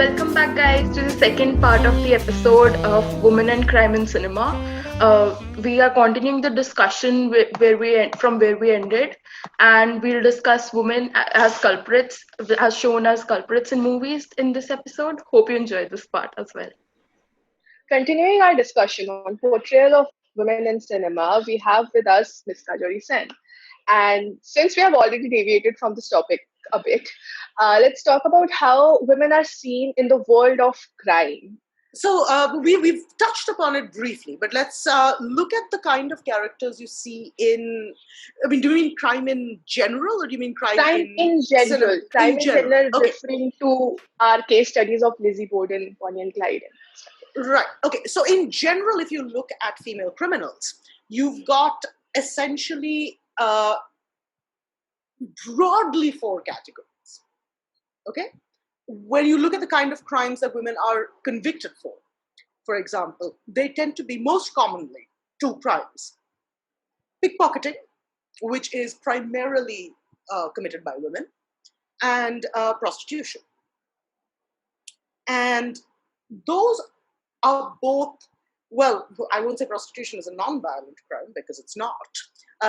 welcome back, guys, to the second part of the episode of Women and Crime in Cinema. We are continuing the discussion from where we ended, and we'll discuss women as culprits, as shown as culprits in movies in this episode. Hope you enjoyed this part as well. Continuing our discussion on portrayal of women in cinema, we have with us Ms. Kajori Sen. And since we have already deviated from this topic a bit, let's talk about how women are seen in the world of crime. So we've touched upon it briefly, but let's look at the kind of characters you see in. I mean, do you mean crime in general, or do you mean crime in general? Crime in general, okay. Referring to our case studies of Lizzie Borden, Bonnie and Clyde. Right. Okay. So in general, if you look at female criminals, you've got essentially broadly four categories. Okay. When you look at the kind of crimes that women are convicted for example, they tend to be most commonly two crimes. Pickpocketing, which is primarily committed by women, and prostitution. And those are both, well, I won't say prostitution is a non-violent crime because it's not,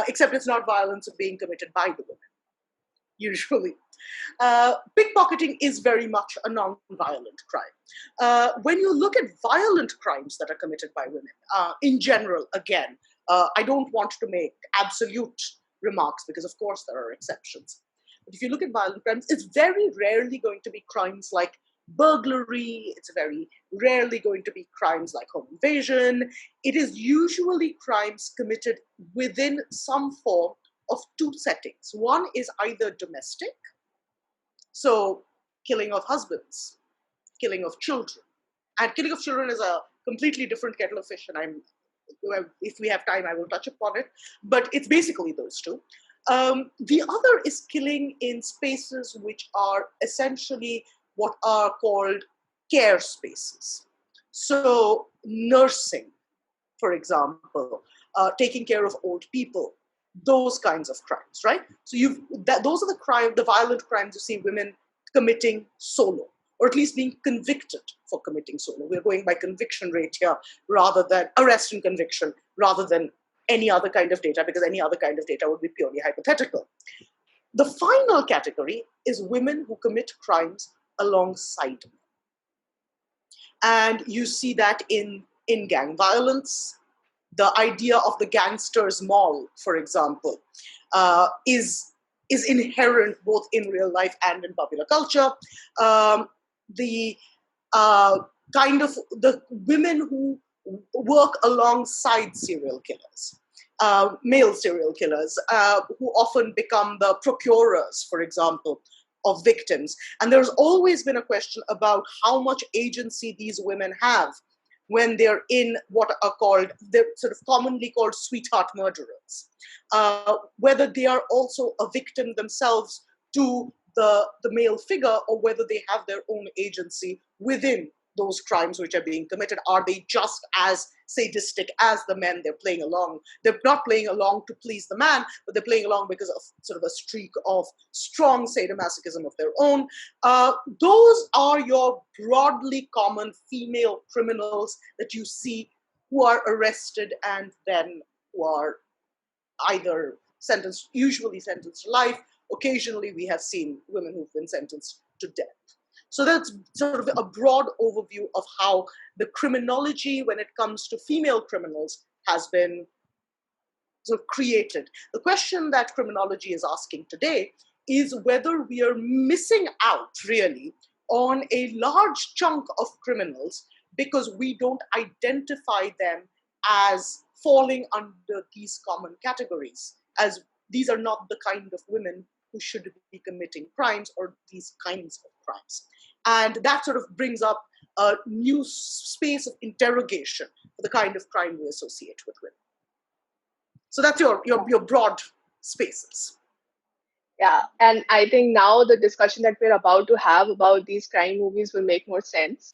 except it's not violence being committed by the women, usually. Pickpocketing is very much a non-violent crime. When you look at violent crimes that are committed by women, in general, again, I don't want to make absolute remarks because, of course, there are exceptions. But if you look at violent crimes, it's very rarely going to be crimes like burglary. It's very rarely going to be crimes like home invasion. It is usually crimes committed within some form of two settings. One is either domestic, so killing of husbands, killing of children. And killing of children is a completely different kettle of fish, and if we have time, I will touch upon it. But it's basically those two. The other is killing in spaces which are essentially what are called care spaces. So nursing, for example, taking care of old people, those kinds of crimes, right? So those are the violent crimes you see women committing solo, or at least being convicted for committing solo. We're going by conviction rate here rather than arrest and conviction, rather than any other kind of data, because any other kind of data would be purely hypothetical. The final category is women who commit crimes alongside men. And you see that in gang violence. The idea of the gangster's mall, for example, is inherent both in real life and in popular culture. The kind of the women who work alongside serial killers, male serial killers, who often become the procurers, for example, of victims. And there's always been a question about how much agency these women have when they're in what are called, they're sort of commonly called sweetheart murderers. Whether they are also a victim themselves to the male figure, or whether they have their own agency within those crimes which are being committed. Are they just as sadistic as the men they're playing along? They're not playing along to please the man, but they're playing along because of sort of a streak of strong sadomasochism of their own. Those are your broadly common female criminals that you see who are arrested and then who are either usually sentenced to life. Occasionally, we have seen women who've been sentenced to death. So that's sort of a broad overview of how the criminology, when it comes to female criminals, has been sort of created. The question that criminology is asking today is whether we are missing out, really, on a large chunk of criminals because we don't identify them as falling under these common categories, as these are not the kind of women who should be committing crimes or these kinds of crimes. And that sort of brings up a new space of interrogation for the kind of crime we associate with women. So that's your broad spaces. Yeah, and I think now the discussion that we're about to have about these crime movies will make more sense.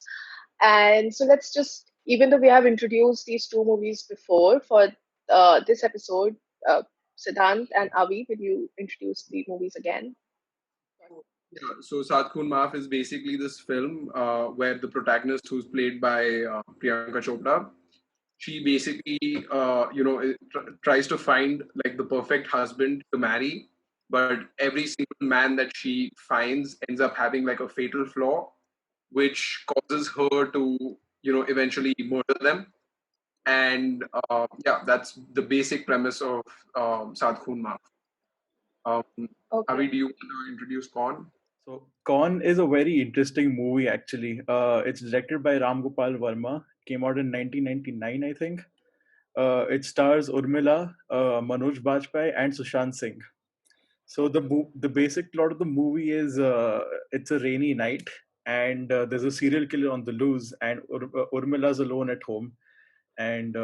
And so let's just, even though we have introduced these two movies before for this episode, Siddhant and Avi, will you introduce the movies again? Yeah, so Sat Khoon Maaf is basically this film where the protagonist, who's played by Priyanka Chopra, she basically, tries to find like the perfect husband to marry, but every single man that she finds ends up having like a fatal flaw, which causes her to, eventually murder them. And yeah, that's the basic premise of Sat Khoon Maaf. Um, Okay. Avi, do you want to introduce Khan? So Con is a very interesting movie actually. It's directed by Ram Gopal Verma. Came out in 1999, I think. It stars Urmila, Manoj Bajpayee, and Sushant Singh. So the basic plot of the movie is it's a rainy night and there's a serial killer on the loose, and Urmila's alone at home, and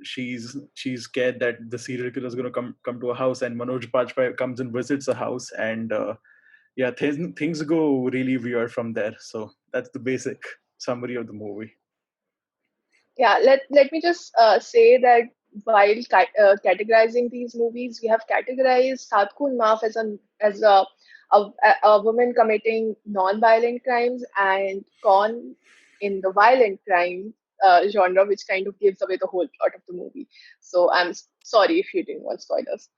she's scared that the serial killer is going to come to a house, and Manoj Bajpayee comes and visits the house, and yeah, things go really weird from there. So that's the basic summary of the movie. Yeah, let me just say that while categorizing these movies, we have categorized Sadhkun Maaf as a woman committing non-violent crimes, and Con in the violent crime genre, which kind of gives away the whole plot of the movie. So sorry if you didn't want spoilers.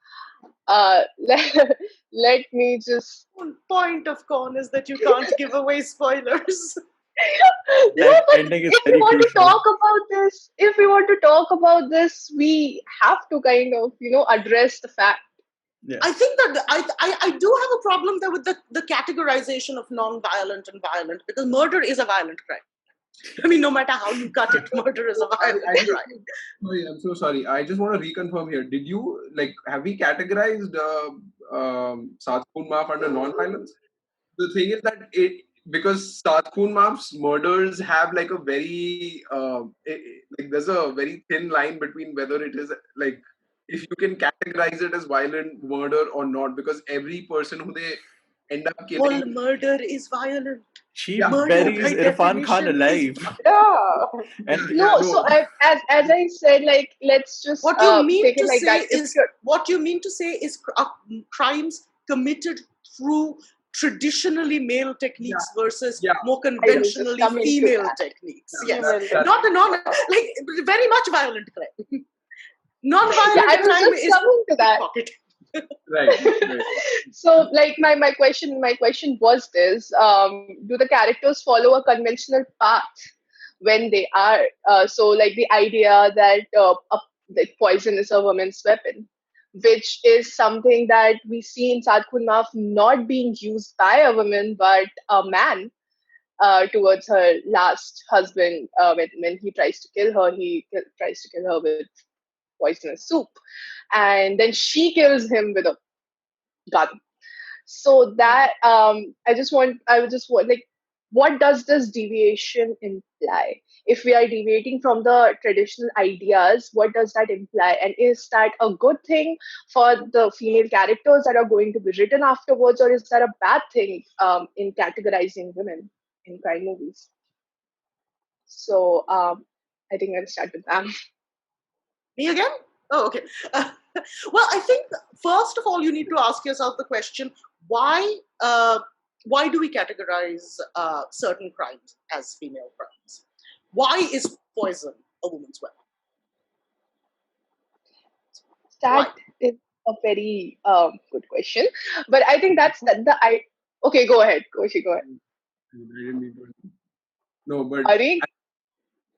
Let me just One point of con is that you can't give away spoilers. no, That but ending is if we very want to crucial. talk about this, we have to kind of, address the fact. Yeah. I think that I do have a problem there with the categorization of non-violent and violent, because murder is a violent crime. I mean, no matter how you cut it, murder is a violent crime. Sorry, I'm so sorry. I just want to reconfirm here. Did you have we categorized Sat Khoon Maaf under non-violence? The thing is that because Sat Khoon Maaf's murders have like a very like there's a very thin line between whether it is like if you can categorize it as violent murder or not, because every person who they end up killing. All murder is violent. She Yeah, Murder buries by Irfan Khan definition is alive. Yeah. And No, no. so as I said, like, let's just what you mean take it to like say that. If is you're what you mean to say is crimes committed through traditionally male techniques versus Yeah. more I was just conventionally coming to female that. techniques. Yeah, Yes, that- not a like very much violent crime. Yeah, Non-violent I was crime just is coming to that. pickpocket. right. So, like, my question was this: do the characters follow a conventional path when they are so like the idea that like poison is a woman's weapon, which is something that we see in Sadhkun Maaf not being used by a woman but a man towards her last husband. When he tries to kill her, tries to kill her with poisonous soup, and then she kills him with a gun. So that I would just want, like, what does this deviation imply? If we are deviating from the traditional ideas, what does that imply, and is that a good thing for the female characters that are going to be written afterwards, or is that a bad thing in categorizing women in crime movies? So I think I'll start with them. Me again? Oh, okay. Well, I think first of all, you need to ask yourself the question: why? Why do we categorize certain crimes as female crimes? Why is poison a woman's weapon? Why? That is a very good question, but I think that's the I. Okay, go ahead, Koshi, go ahead. I didn't mean to. No, but Ari?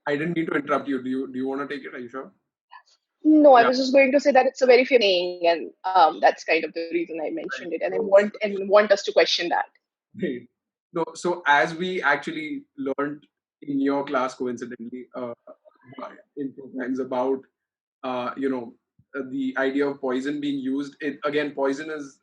I didn't mean to interrupt you. Do you want to take it? Are you sure? No, I Yeah. was just going to say that it's a very famous saying, and that's kind of the reason I mentioned it, and I want us to question that. Right. No, so as we actually learned in your class, coincidentally, in programs about the idea of poison being used. It again, poison is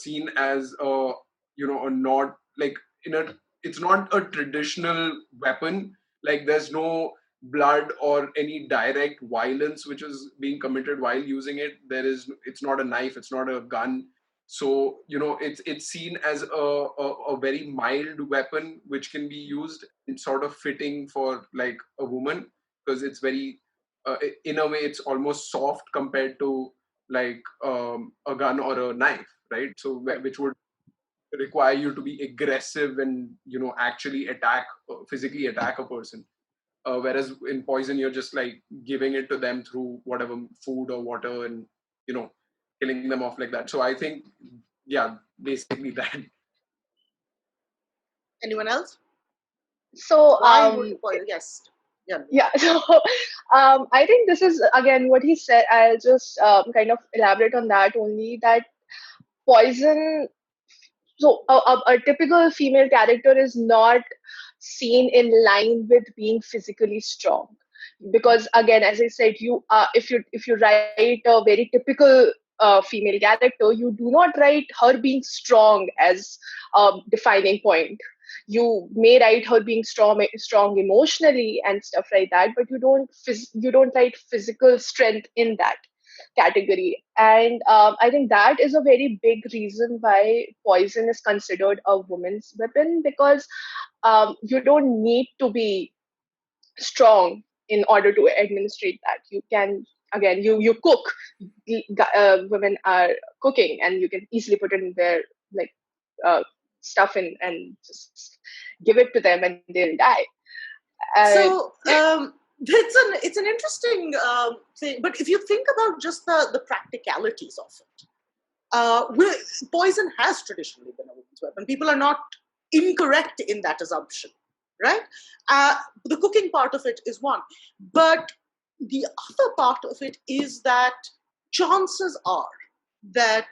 seen as a not like in a it's not a traditional weapon. Like there's no blood or any direct violence which is being committed while using it. It's not a knife, it's not a gun. So it's seen as a very mild weapon which can be used and sort of fitting for like a woman, because it's very in a way it's almost soft compared to like a gun or a knife, right? So Right. which would require you to be aggressive and actually physically attack a person. Whereas in Poison, you're just like giving it to them through whatever food or water, and killing them off like that. So I think, yeah, basically that. Anyone else? So Why would yes. Yeah, so I think this is again what he said. I'll just kind of elaborate on that only, that Poison. So a typical female character is not seen in line with being physically strong, because again, as I said, if you write a very typical female character, you do not write her being strong as a defining point. You may write her being strong emotionally and stuff like that, but you don't write physical strength in that category. And I think that is a very big reason why Poison is considered a woman's weapon, because you don't need to be strong in order to administrate that. You can, again, you cook. Women are cooking, and you can easily put in their like stuff in and just give it to them, and they'll die. So it's an interesting thing, but if you think about just the practicalities of it, poison has traditionally been a woman's weapon. People are not incorrect in that assumption, right? The cooking part of it is one, but the other part of it is that chances are that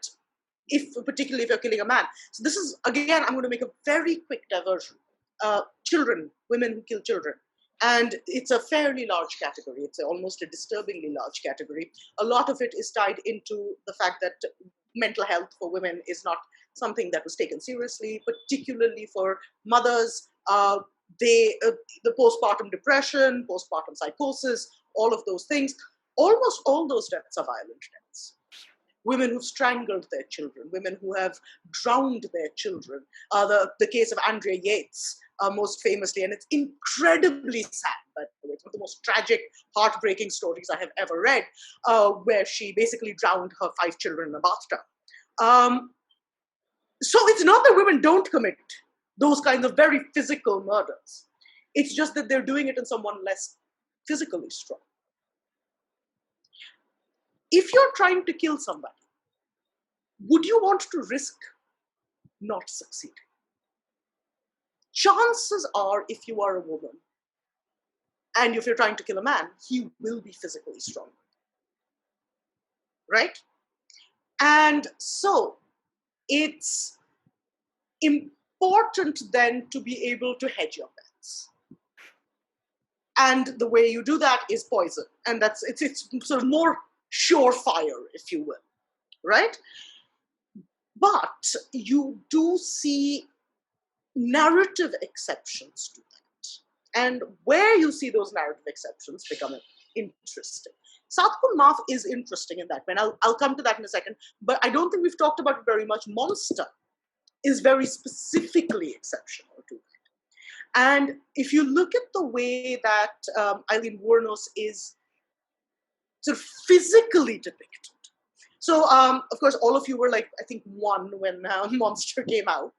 particularly if you're killing a man. So this is, again, I'm going to make a very quick diversion. Children, women who kill children. And it's a fairly large category. It's almost a disturbingly large category. A lot of it is tied into the fact that mental health for women is not something that was taken seriously, particularly for mothers. The postpartum depression, postpartum psychosis, all of those things. Almost all those deaths are violent deaths. Women who've strangled their children, women who have drowned their children. The case of Andrea Yates, most famously, and it's incredibly sad, but it's one of the most tragic, heartbreaking stories I have ever read, where she basically drowned her 5 children in a bathtub. So it's not that women don't commit those kinds of very physical murders. It's just that they're doing it in someone less physically strong. If you're trying to kill somebody, would you want to risk not succeeding? Chances are, if you are a woman, and if you're trying to kill a man, he will be physically strong. Right? And so it's important then to be able to hedge your bets. And the way you do that is poison. And it's sort of more surefire, if you will. Right? But you do see narrative exceptions to that. And where you see those narrative exceptions become interesting. Sadhguru Maaf is interesting in that, and I'll come to that in a second, but I don't think we've talked about it very much. Monster is very specifically exceptional to that. And if you look at the way that Eileen Wuornos is sort of physically depicted. So, of course, all of you were like, I think, 1 when Monster came out.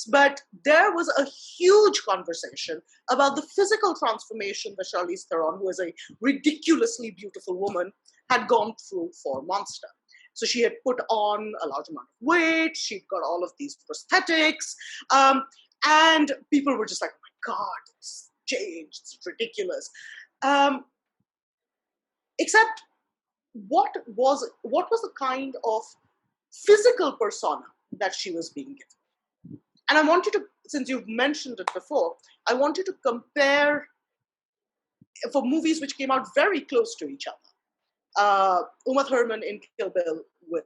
But there was a huge conversation about the physical transformation that Charlize Theron, who is a ridiculously beautiful woman, had gone through for Monster. So she had put on a large amount of weight, she'd got all of these prosthetics, and people were just like, oh my God, it's changed, it's ridiculous. Except, what was the kind of physical persona that she was being given? And I want you to, since you've mentioned it before, I want you to compare for movies which came out very close to each other. Uma Thurman in Kill Bill with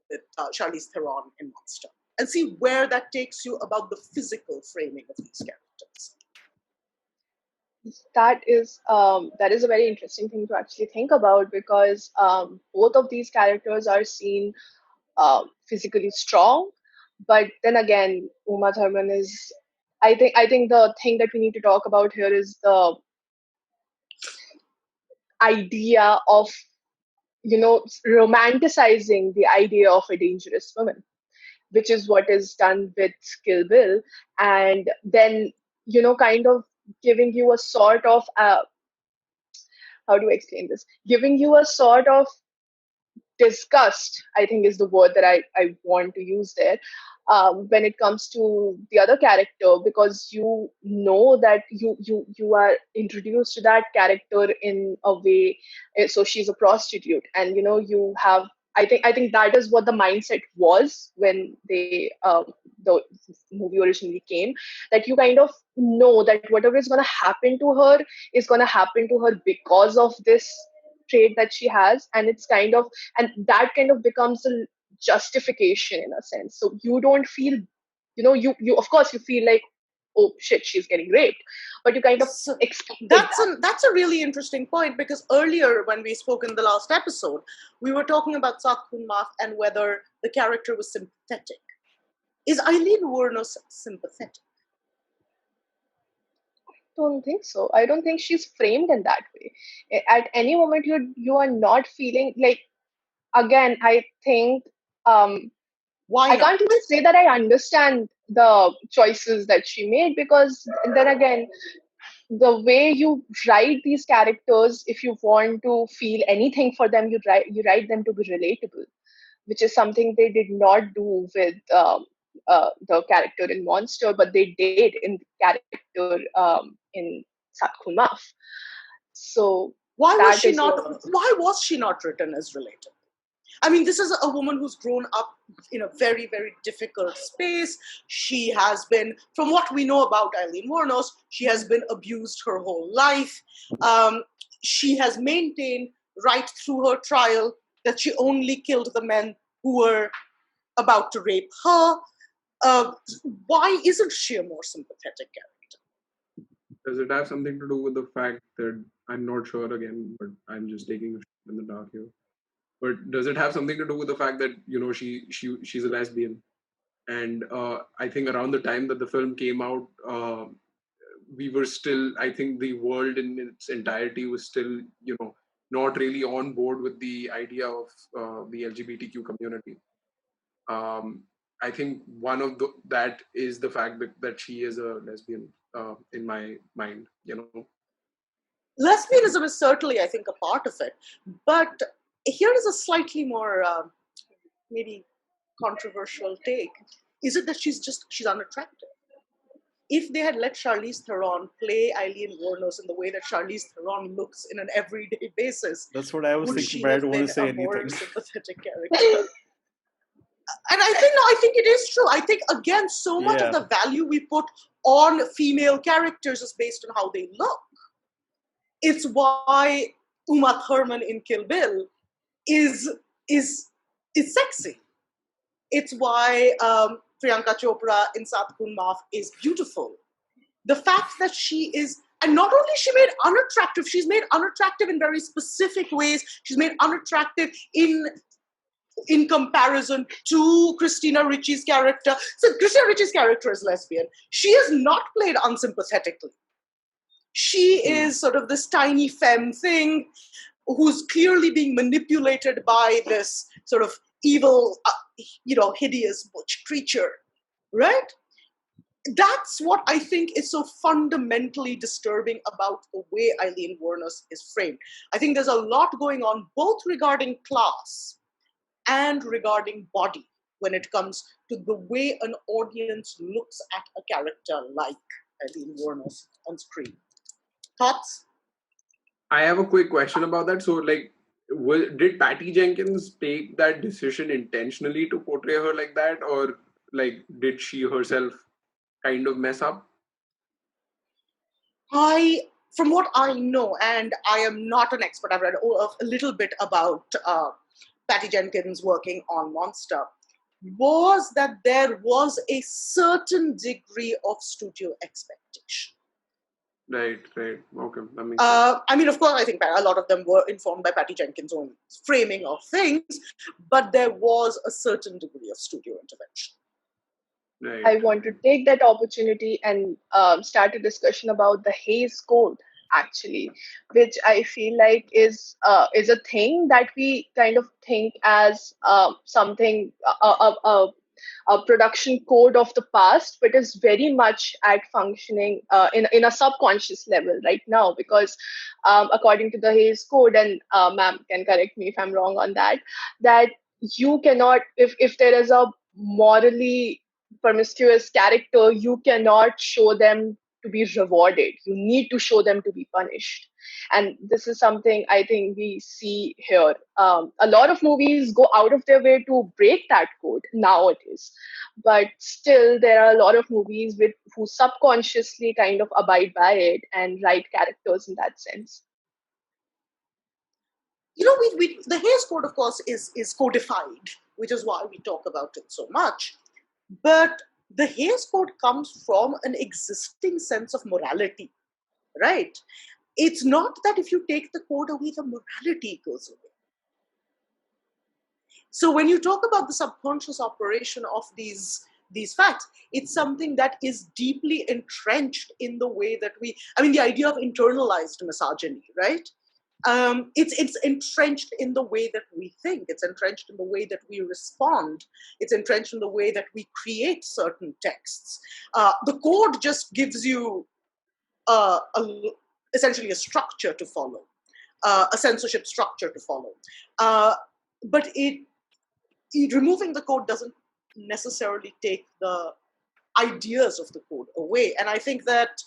Charlize Theron in Monster, and see where that takes you about the physical framing of these characters. That is a very interesting thing to actually think about, because both of these characters are seen physically strong, but then again, Uma Thurman is. I think the thing that we need to talk about here is the idea of romanticizing the idea of a dangerous woman. which is what is done with Kill Bill, and then kind of giving you a sort of how do I explain this? Giving you a sort of disgust, I think, is the word that I want to use there, when it comes to the other character, because that you are introduced to that character in a way. So she's a prostitute, and you have. I think that is what the mindset was when the movie originally came. That you kind of know that whatever is going to happen to her is going to happen to her because of this trait that she has, and that kind of becomes a justification in a sense. So you don't feel, you of course you feel like, oh shit, she's getting raped, but you kind of So expected that's that. that's a really interesting point, because earlier when we spoke in the last episode, we were talking about Sat Khun Maaf and whether the character was sympathetic. Is Eileen Wuornos sympathetic? Don't think so. I don't think she's framed in that way. At any moment, you are not feeling like. Again, I think Why I not? can't even say that I understand the choices that she made, because then again, the way you write these characters, if you want to feel anything for them, you write them to be relatable, which is something they did not do with the character in Monster, but they did in the character in Sat Khun Maaf. So Why was that she is not? what. Why was she not written as relatable? I mean, this is a woman who's grown up in a very, very difficult space. She has been, from what we know about Eileen Wuornos, she has been abused her whole life. She has maintained right through her trial that she only killed the men who were about to rape her. Why isn't she a more sympathetic character? Does it have something to do with the fact that I'm not sure again, but I'm just taking a shot in the dark here. But does it have something to do with the fact that she's a lesbian? And I think around the time that the film came out, we were still, I think the world in its entirety was still, not really on board with the idea of the LGBTQ community. I think one of that is the fact that she is a lesbian, in my mind. Lesbianism is certainly, I think, a part of it. But here is a slightly more maybe controversial take. Is it that she's unattractive? If they had let Charlize Theron play Eileen Wuornos in the way that Charlize Theron looks in an everyday basis, That's what I was would thinking, she but I have don't want been to say a more anything. sympathetic character? And I think, no, I think it is true. I think, again, so much of Yeah. the value we put on female characters is based on how they look. It's why Uma Thurman in Kill Bill is is sexy. It's why Priyanka Chopra in Sat Khun Maaf is beautiful. The fact that she is, and not only she made unattractive, she's made unattractive in very specific ways. She's made unattractive in comparison to Christina Ricci's character. So Christina Ricci's character is lesbian. She is not played unsympathetically. She is sort of this tiny femme thing who's clearly being manipulated by this sort of evil, hideous butch creature, right? That's what I think is so fundamentally disturbing about the way Eileen Wuornos is framed. I think there's a lot going on both regarding class and regarding body when it comes to the way an audience looks at a character like Eileen Wuornos on screen. Thoughts? I have a quick question about that. So, did Patty Jenkins take that decision intentionally to portray her like that, or did she herself kind of mess up? From what I know, and I am not an expert, I've read a little bit about Patty Jenkins working on Monster, was that there was a certain degree of studio expectation. Right. Okay, that makes sense. I mean, of course, I think a lot of them were informed by Patty Jenkins' own framing of things, but there was a certain degree of studio intervention. Right. I want to take that opportunity and start a discussion about the Hays Code, actually, which I feel like is a thing that we kind of think as something production code of the past, but is very much at functioning in a subconscious level right now. Because according to the Hayes Code, and ma'am can correct me if I'm wrong on that, that you cannot, if there is a morally promiscuous character, you cannot show them to be rewarded. You need to show them to be punished. And this is something I think we see here. A lot of movies go out of their way to break that code nowadays, but still there are a lot of movies who subconsciously kind of abide by it and write characters in that sense. The Hays Code, of course, is codified, which is why we talk about it so much. But the Hays Code comes from an existing sense of morality, right? It's not that if you take the code away, the morality goes away. So when you talk about the subconscious operation of these facts, it's something that is deeply entrenched in the way that the idea of internalized misogyny, right? It's entrenched in the way that we think. It's entrenched in the way that we respond. It's entrenched in the way that we create certain texts. The code just gives you essentially a structure to follow, a censorship structure to follow. But removing the code doesn't necessarily take the ideas of the code away. And I think that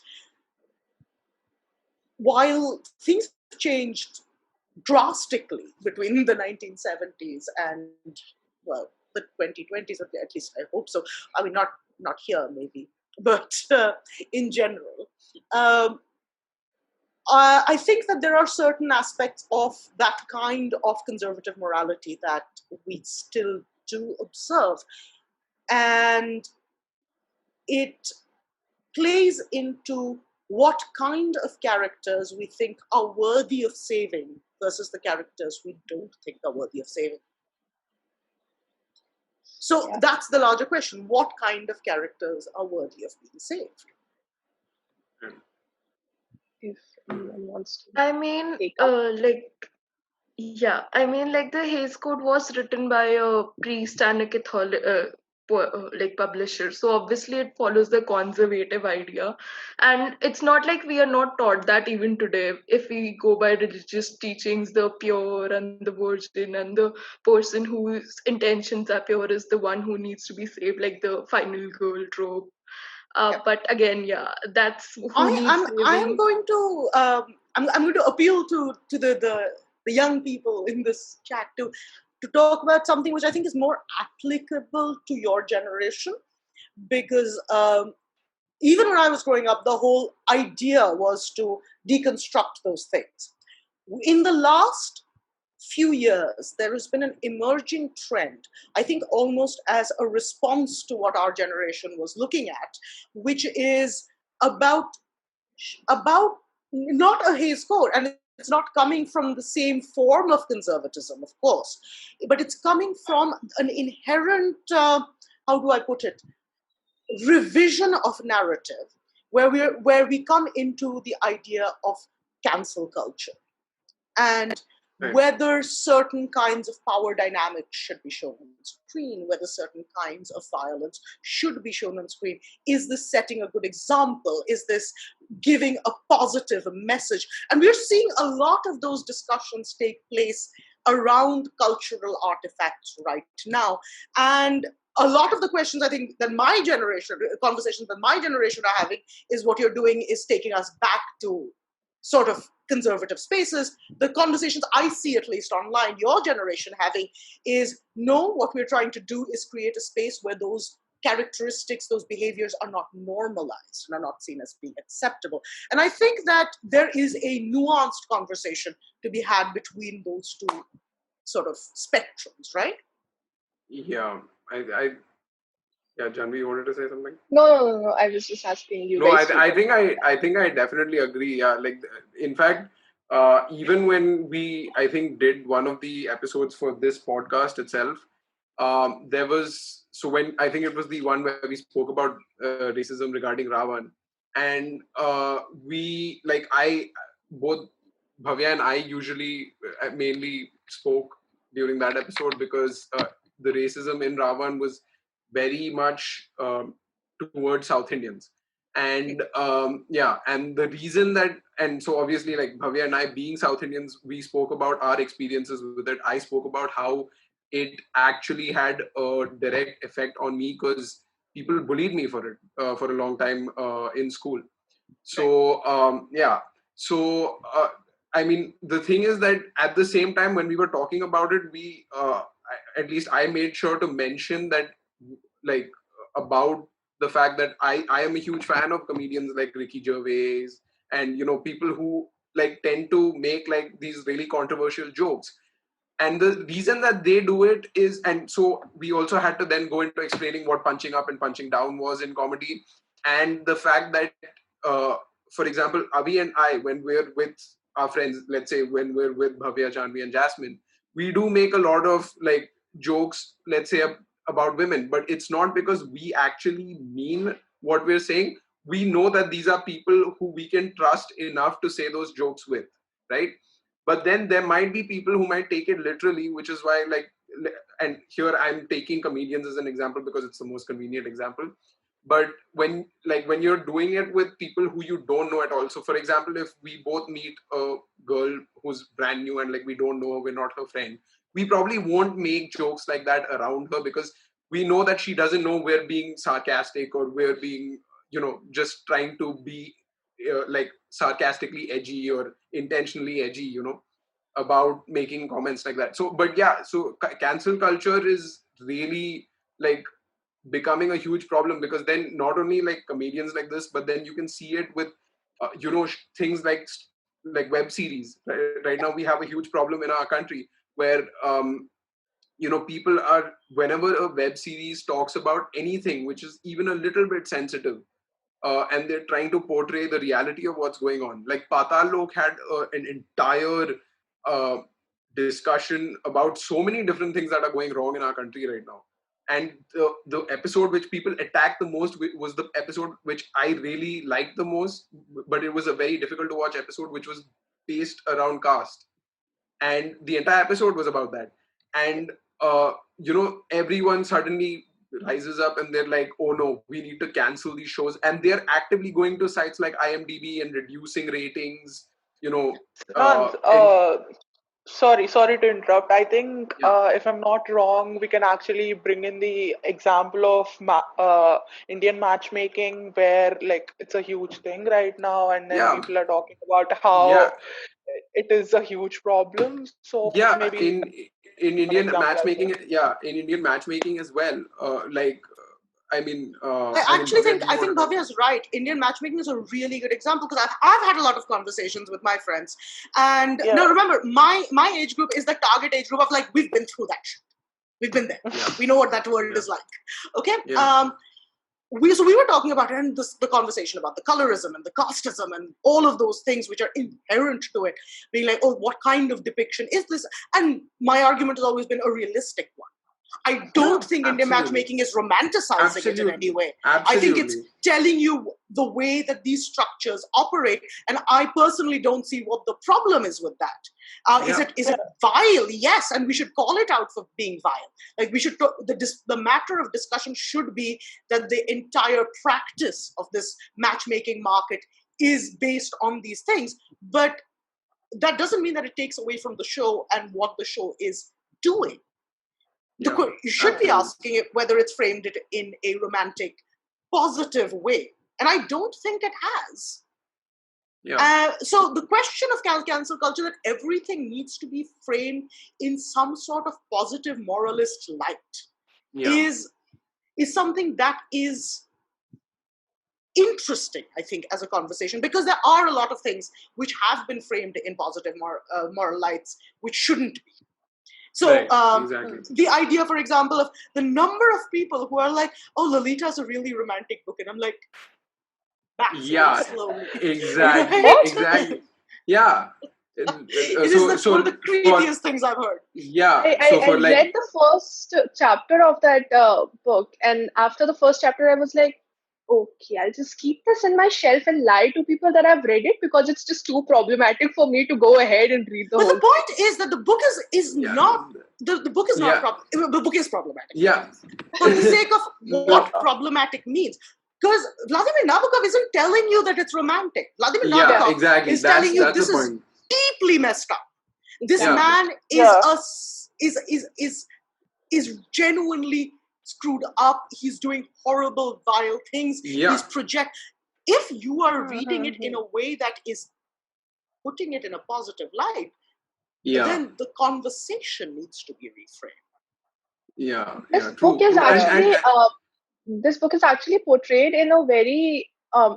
while things changed drastically between the 1970s and, well, the 2020s, at least I hope so. I mean, not here maybe, but in general. I think that there are certain aspects of that kind of conservative morality that we still do observe. And it plays into what kind of characters we think are worthy of saving versus the characters we don't think are worthy of saving. So that's the larger question. What kind of characters are worthy of being saved? If anyone wants to I mean, take up. the Hays Code was written by a priest and a Catholic, publisher. So obviously it follows the conservative idea, and it's not like we are not taught that even today. If we go by religious teachings, the pure and the virgin and the person whose intentions are pure is the one who needs to be saved, like the final girl trope. But again, that's who needs saving. I'm going to appeal to the young people in this chat to talk about something which I think is more applicable to your generation, because even when I was growing up, the whole idea was to deconstruct those things. In the last few years, there has been an emerging trend, I think almost as a response to what our generation was looking at, which is about not a Hays Code, and it's not coming from the same form of conservatism, of course, but it's coming from an inherent, how do I put it, revision of narrative, where we come into the idea of cancel culture and whether certain kinds of power dynamics should be shown on screen, whether certain kinds of violence should be shown on screen. Is this setting a good example? Is this giving a positive message? And we're seeing a lot of those discussions take place around cultural artifacts right now. And a lot of the questions I think that conversations that my generation are having is what you're doing is taking us back to sort of conservative spaces. The conversations I see, at least online, your generation having is, no, what we're trying to do is create a space where those characteristics, those behaviors are not normalized and are not seen as being acceptable. And I think that there is a nuanced conversation to be had between those two sort of spectrums, right? Yeah, yeah, Janvi, you wanted to say something? No. I was just asking you. No, I think I definitely agree. Yeah, like in fact, even when we did one of the episodes for this podcast itself, there was when I think it was the one where we spoke about racism regarding Ravan, and both Bhavya and I usually mainly spoke during that episode because the racism in Ravan was very much towards South Indians. And and the reason that, and so obviously, like Bhavya and I being South Indians, we spoke about our experiences with it. I spoke about how it actually had a direct effect on me because people bullied me for it for a long time in school. So so I mean, the thing is that at the same time when we were talking about it, at least I made sure to mention that, like, about the fact that I am a huge fan of comedians like Ricky Gervais, and people who like tend to make like these really controversial jokes. And the reason that they do it is, and so we also had to then go into explaining what punching up and punching down was in comedy, and the fact that uh, for example, Avi and I, when we're with our friends, let's say when we're with Bhavya, Janvi and Jasmine, we do make a lot of like jokes, let's say, about women, but it's not because we actually mean what we're saying. We know that these are people who we can trust enough to say those jokes with, right? But then there might be people who might take it literally, which is why, like, and here I'm taking comedians as an example because it's the most convenient example. But when you're doing it with people who you don't know at all, so for example, if we both meet a girl who's brand new and like we don't know her, we're not her friend, we probably won't make jokes like that around her because we know that she doesn't know we're being sarcastic or we're being just trying to be like sarcastically edgy or intentionally edgy, about making comments like that. So but yeah, so cancel culture is really like becoming a huge problem, because then not only like comedians like this, but then you can see it with things like web series. Right now we have a huge problem in our country where people are, whenever a web series talks about anything which is even a little bit sensitive, and they're trying to portray the reality of what's going on. Like Patal Lok had an entire uh, discussion about so many different things that are going wrong in our country right now. And the episode which people attacked the most was the episode which I really liked the most, but it was a very difficult to watch episode, which was based around caste, and the entire episode was about that. And everyone suddenly rises up and they're like, oh no, we need to cancel these shows, and they're actively going to sites like IMDb and reducing ratings, Siddhant, and sorry to interrupt. I think, yeah, if I'm not wrong, we can actually bring in the example of Indian matchmaking, where like it's a huge thing right now, and then yeah, people are talking about yeah, how it is a huge problem. So yeah, maybe we can in give an Indian example as matchmaking, well. yeah, in Indian matchmaking as well. I mean, Bhavya, do you I want think to talk? Bhavya is right. Indian matchmaking is a really good example because I've had a lot of conversations with my friends, and now Yeah. remember, my age group is the target age group of like we've been through that shit. We've been there. Yeah, We know what that world yeah, is like. Okay. yeah, We were talking about it, and the conversation about the colorism and the casteism and all of those things which are inherent to it, being like, oh, what kind of depiction is this? And my argument has always been a realistic one. I don't yeah, think Indian absolutely, matchmaking is romanticizing it in any absolutely, way. I think it's absolutely. telling you the way that these structures operate, and I personally don't see what the problem is with that. Is Yeah, it vile? Yes, and we should call it out for being vile. Like we should the matter of discussion should be that the entire practice of this matchmaking market is based on these things, but that doesn't mean that it takes away from the show and what the show is doing. yeah, You should be absolutely. asking it whether it's framed it in a romantic, positive way, and I don't think it has. Yeah, So the question of cancel culture, that everything needs to be framed in some sort of positive moralist light, yeah, is something that is interesting, I think, as a conversation, because there are a lot of things which have been framed in positive moral lights which shouldn't be. So right, exactly. the idea, for example, of the number of people who are like, "Oh, Lolita is a really romantic book," and I'm like, back very Yeah, slowly, exactly, right? What? exactly. Yeah. It is So one of the for creepiest things I've heard. yeah, I for like read the first chapter of that book, and after the first chapter, I was like, okay, I'll just keep this in my shelf and lie to people that I've read it because it's just too problematic for me to go ahead and read the But whole the point is that the book is Yeah. not the book is not Yeah. the book is problematic. Yeah. For the sake of No. what problematic means. Because Vladimir Nabokov isn't telling you that it's romantic. Vladimir Yeah, Nabokov exactly. is telling you That's this the is point. deeply messed up. This Yeah. man is Yeah. is genuinely screwed up. He's doing horrible, vile things. Yeah. He's if you are reading it in a way that is putting it in a positive light, Yeah. then the conversation needs to be reframed. Yeah. This Yeah. book True. is True. actually this book is actually portrayed in a very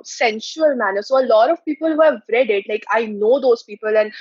sensual manner. So a lot of people who have read it, like I know those people, and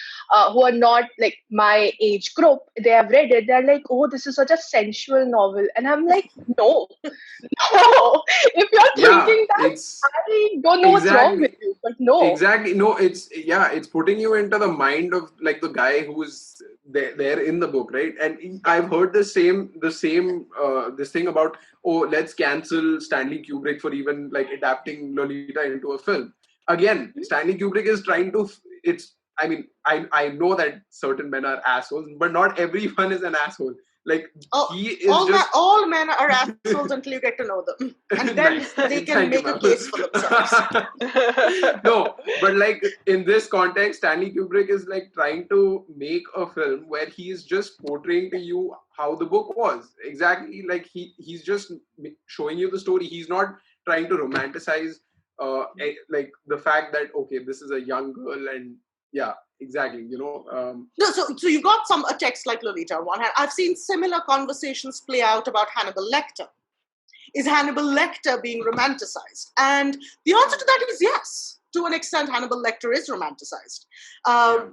who are not like my age group, they have read it. They're like, "Oh, this is such a sensual novel," and I'm like, "No, no. If you're Yeah. thinking that, It's I don't know what's wrong with exactly. you, but no." Exactly. No, it's putting you into the mind of like the guy who's there in the book, right? And I've heard the same this thing about, oh, let's cancel Stanley Kubrick for even like adapting Lolita into a film. Again, Stanley Kubrick is trying to it's I mean, I know that certain men are assholes, but not everyone is an asshole. Like he is just all men are assholes until you get to know them, and then nice. they can Thank you, make a ma'am. case for themselves. No, but like in this context, Stanley Kubrick is like trying to make a film where he is just portraying to you how the book was. Exactly, like he's just showing you the story. He's not trying to romanticize like the fact that okay, this is a young girl and yeah, exactly. No, so you've got a text like Lolita on one hand. I've seen similar conversations play out about Hannibal Lecter. Is Hannibal Lecter being romanticized? And the answer to that is yes. To an extent, Hannibal Lecter is romanticized.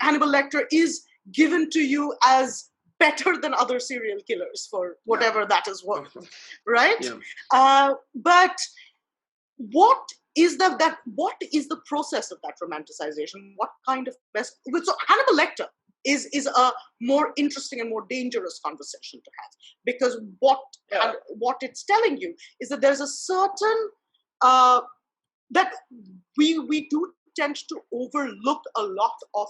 Hannibal Lecter is given to you as better than other serial killers for whatever that is worth, right? Yeah. But what is the process of that romanticization? What kind of best? So Hannibal Lecter is a more interesting and more dangerous conversation to have, because what it's telling you is that there's a certain that we do tend to overlook a lot of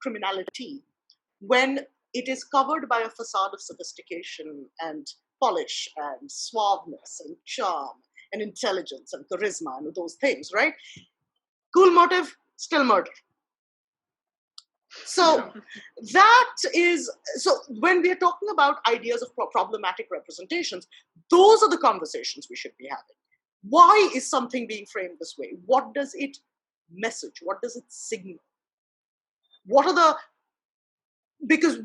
criminality when it is covered by a facade of sophistication and polish and suaveness and charm and intelligence and charisma and those things, right? Cool motive, still murder. So when we are talking about ideas of problematic representations, those are the conversations we should be having. Why is something being framed this way? What does it message? What does it signal? Because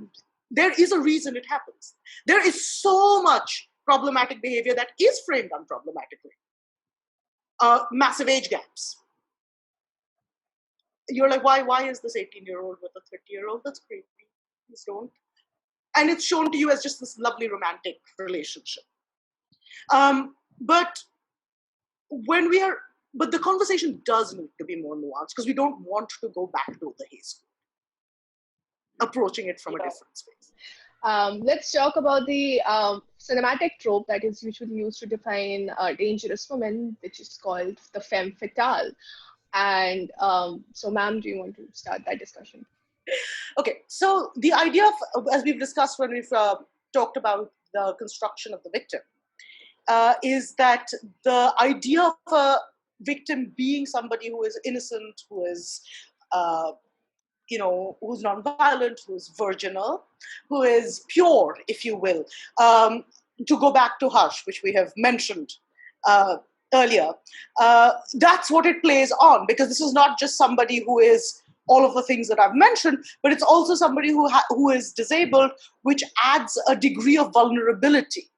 there is a reason it happens. There is so much problematic behavior that is framed unproblematically. Massive age gaps. You're like, why is this 18-year-old with a 30-year-old? That's creepy. Please don't. And it's shown to you as just this lovely romantic relationship. But the conversation does need to be more nuanced, because we don't want to go back to the high school, approaching it from a different space. Let's talk about the cinematic trope that is usually used to define dangerous women, which is called the femme fatale. And so, ma'am, do you want to start that discussion? Okay, so the idea of, as we've discussed when we've talked about the construction of the victim, is that the idea of a victim being somebody who is innocent, who is who's non-violent, who's virginal, who is pure, if you will. To go back to Hush, which we have mentioned earlier, that's what it plays on, because this is not just somebody who is all of the things that I've mentioned, but it's also somebody who is disabled, which adds a degree of vulnerability.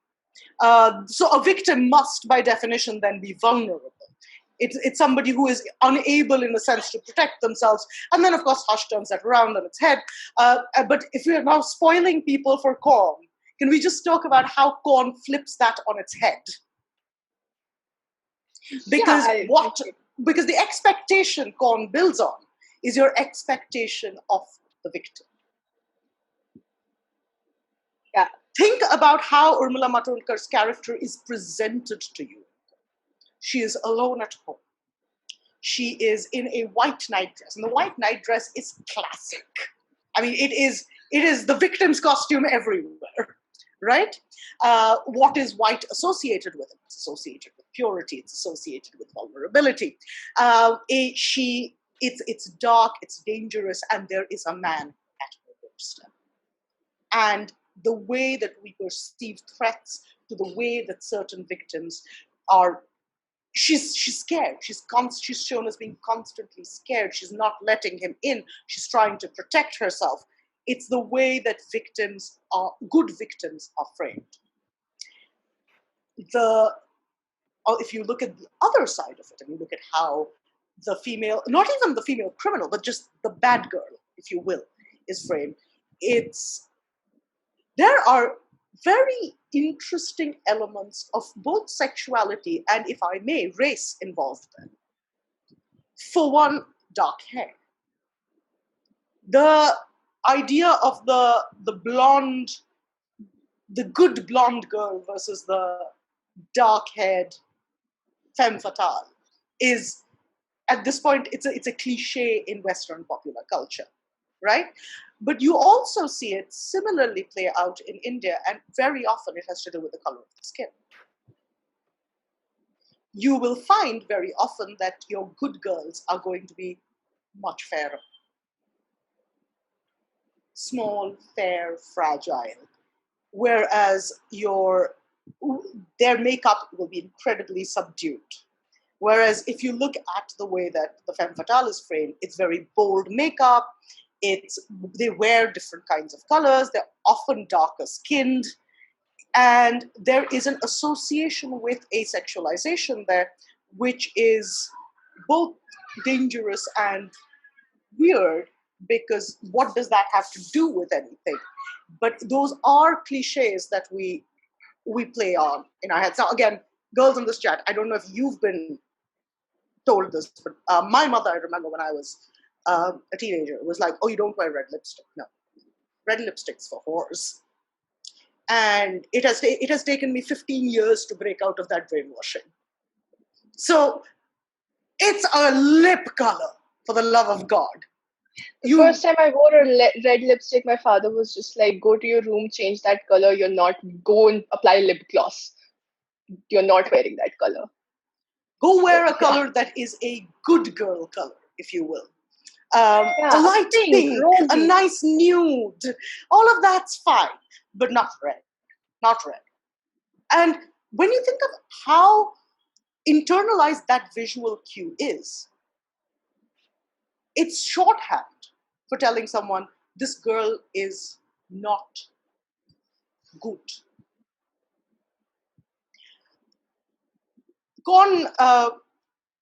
So a victim must, by definition, then be vulnerable. It's somebody who is unable, in a sense, to protect themselves. And then, of course, Hush turns that around on its head. But if we are now spoiling people for Korn, can we just talk about how Korn flips that on its head? Because because the expectation Korn builds on is your expectation of the victim. Think about how Urmila Matondkar's character is presented to you. She is alone at home. She is in a white nightdress, and the white nightdress is classic. I mean, it is the victim's costume everywhere, right? What is white associated with it? It's associated with purity. It's associated with vulnerability. It's dark. It's dangerous, and there is a man at her doorstep. And the way that we perceive threats, to the way that certain victims are. She's scared. She's shown as being constantly scared. She's not letting him in. She's trying to protect herself. It's the way that good victims are framed. If you look at the other side of it, and you look at how the female, not even the female criminal, but just the bad girl, if you will, is framed, there are very interesting elements of both sexuality and, if I may, race involved then. For one, dark hair. The idea of the blonde, the good blonde girl versus the dark-haired femme fatale is, at this point, it's a cliche in Western popular culture, right? But you also see it similarly play out in India, and very often it has to do with the color of the skin. You will find very often that your good girls are going to be much fairer. Small, fair, fragile. Whereas their makeup will be incredibly subdued. Whereas if you look at the way that the femme fatale is framed, it's very bold makeup. They wear different kinds of colors. They're often darker skinned. And there is an association with asexualization there, which is both dangerous and weird, because what does that have to do with anything? But those are cliches that we play on in our heads. Now, again, girls in this chat, I don't know if you've been told this, but my mother, I remember when I was a teenager, was like, oh, you don't wear red lipstick. No, red lipstick's for whores. And it has taken me 15 years to break out of that brainwashing. So it's a lip color, for the love of God. The first time I wore a red lipstick, my father was just like, go to your room, change that color. Go and apply lip gloss. You're not wearing that color. Go wear a color that is a good girl color, if you will. A light pink, a nice nude. All of that's fine, but not red. Not red. And when you think of how internalized that visual cue is, it's shorthand for telling someone, this girl is not good.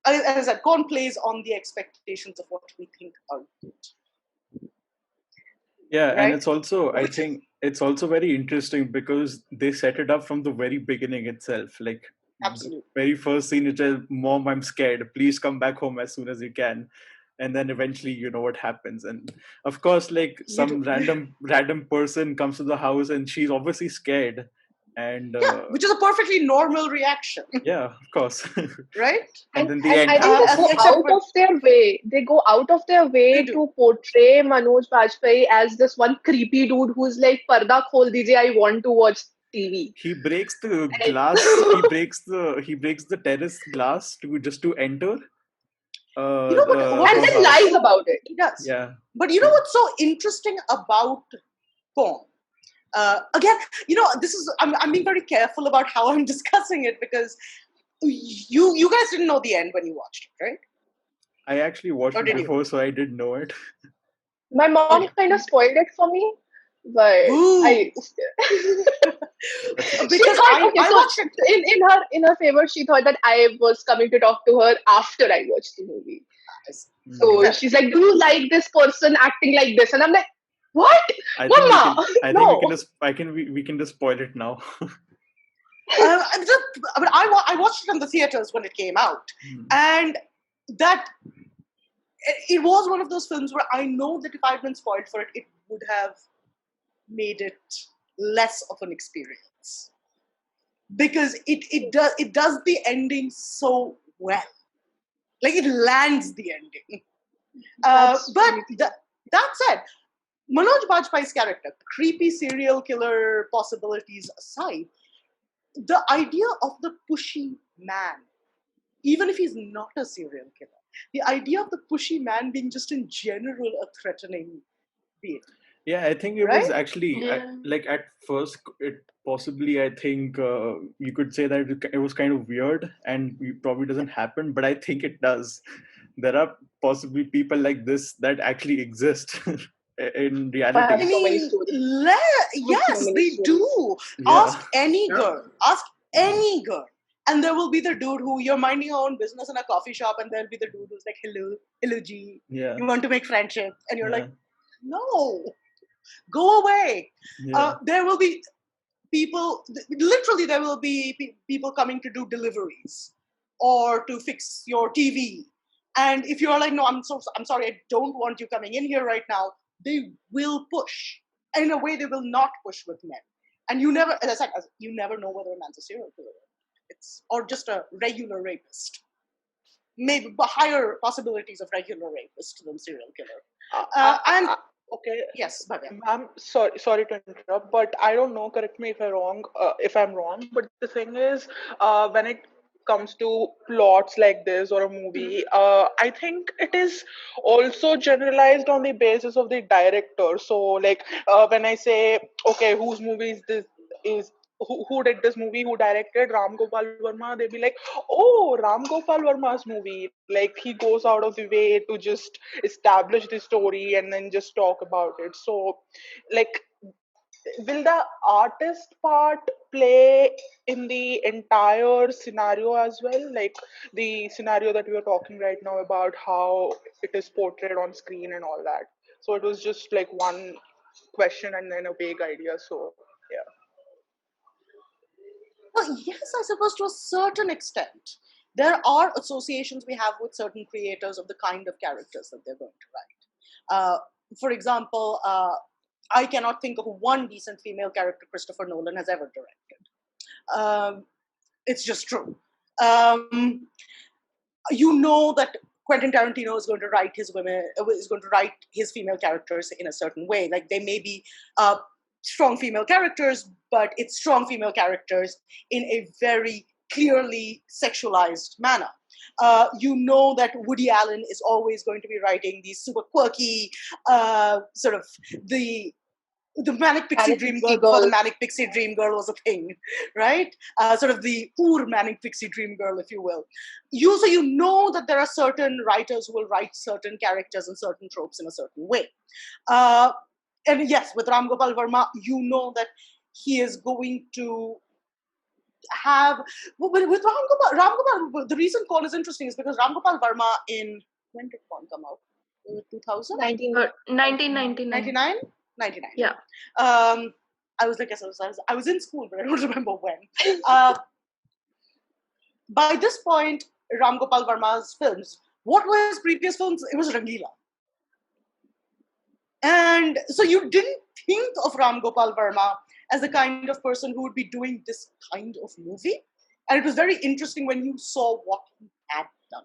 As I said, Corn plays on the expectations of what we think are good. Yeah, right? And it's also, I think, it's also very interesting because they set it up from the very beginning itself. Like, absolutely, the very first scene is just, Mom, I'm scared. Please come back home as soon as you can. And then eventually, you know what happens. And of course, like some random person comes to the house and she's obviously scared. And which is a perfectly normal reaction. Yeah, of course. Right? And then I think they go out of their way to portray Manoj Bajpayee as this one creepy dude who's like, Parda khol dijiye, I want to watch TV. He breaks the glass. he breaks the terrace glass to enter. And then lies about it. He does. Yeah. But you know what's so interesting about Corn? Again, I'm being very careful about how I'm discussing it, because you guys didn't know the end when you watched it, right? I actually watched it before, so I didn't know it. My mom kind of spoiled it for me, but because I watched it in her favor. She thought that I was coming to talk to her after I watched the movie. So she's like, "Do you like this person acting like this?" And I'm like, "What, Mama?" We can just spoil it now. I watched it in the theaters when it came out, and that it was one of those films where I know that if I'd been spoiled for it, it would have made it less of an experience. because it does the ending so well. Like it lands the ending. But that said, Manoj Bajpayee's character, creepy serial killer possibilities aside, the idea of the pushy man, even if he's not a serial killer, the idea of the pushy man being just in general a threatening being. Yeah, I think it Right? was actually Yeah. like at first it possibly I think you could say that it was kind of weird and it probably doesn't happen, but I think it does. There are possibly people like this that actually exist in I have I reality. so many mean, stories. yes, they do. Yeah, Ask any girl, and there will be the dude who you're minding your own business in a coffee shop, and there'll be the dude who's like, hello, G, yeah, you want to make friendship, and you're yeah, like, no, go away. yeah, There will be people, literally, there will be people coming to do deliveries or to fix your TV. And if you're like, no, I'm sorry, I don't want you coming in here right now, they will push. And in a way, they will not push with men. And you never, as I said, you never know whether a man's a serial killer. It's or just a regular rapist. Maybe higher possibilities of regular rapist than serial killer. And Okay, yes, Bhavya. ma'am, sorry to interrupt, but I don't know. Correct me if I'm wrong. But the thing is, when it comes to plots like this or a movie, I think it is also generalized on the basis of the director. So, like, when I say, okay, whose movie is this? Is who did this movie? Who directed Ram Gopal Verma? They'd be like, oh, Ram Gopal Verma's movie. Like he goes out of the way to just establish the story and then just talk about it. So, like, will the artist part play in the entire scenario as well? Like the scenario that we are talking right now about how it is portrayed on screen and all that. So it was just like one question and then a vague idea. So yeah. Well, yes, I suppose to a certain extent. There are associations we have with certain creators of the kind of characters that they're going to write. For example, I cannot think of one decent female character Christopher Nolan has ever directed. It's just true. Um, you know that Quentin Tarantino is going to write his female characters in a certain way. Like they may be strong female characters, but it's strong female characters in a very clearly sexualized manner. You know that Woody Allen is always going to be writing these super quirky, sort of the manic pixie Manic dream Pixie girl before the Girl. manic pixie dream girl was a thing, right? Sort of the poor manic pixie dream girl, if you will. You know that there are certain writers who will write certain characters and certain tropes in a certain way. Uh, and yes, with Ram Gopal Verma, you know that he is going to have with Ram Gopal. The reason Con is interesting is because Ram Gopal Verma when did Con come out? 2000? 1999. 99? 99. Yeah. I was like, I was in school, but I don't remember when. By this point, Ram Gopal Verma's films, what were his previous films? It was Rangila. And so you didn't think of Ram Gopal Verma as the kind of person who would be doing this kind of movie. And it was very interesting when you saw what he had done.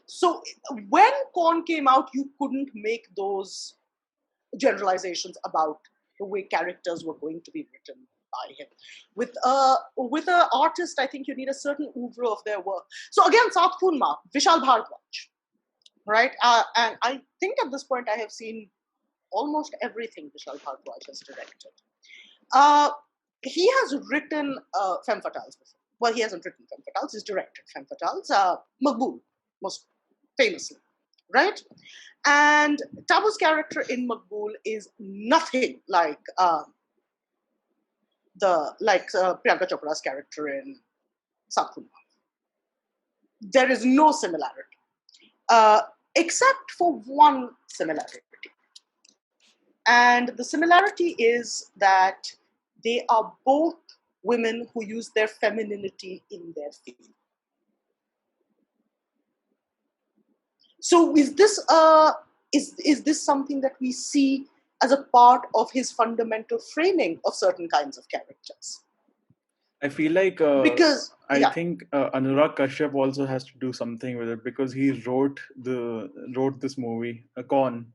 So when Con came out, you couldn't make those generalizations about the way characters were going to be written by him. With an artist, I think you need a certain oeuvre of their work. So again, South Kunma, Vishal Bhardwaj, right? And I think at this point I have seen almost everything Vishal Bhardwaj has directed. He has written femme fatales before. Well, he hasn't written femme fatales; he's directed femme fatales. Maqbool, most famously, right? And Tabu's character in Maqbool is nothing like Priyanka Chopra's character in Satkunma. There is no similarity, except for one similarity. And the similarity is that they are both women who use their femininity in their field. So is this something that we see as a part of his fundamental framing of certain kinds of characters? I feel like Because I think Anurag Kashyap also has to do something with it because he wrote this movie, Con.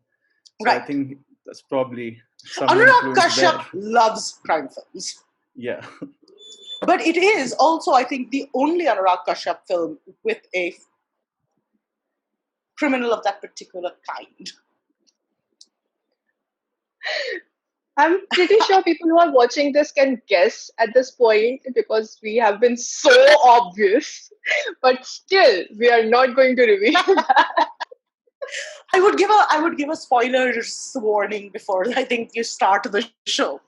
So I right, think that's probably some Anurag influence there. Kashyap loves crime films. Yeah. But it is also, I think, the only Anurag Kashyap film with a criminal of that particular kind. I'm pretty sure people who are watching this can guess at this point because we have been so obvious. But still, we are not going to reveal that. I would give a spoilers warning before I think you start the show.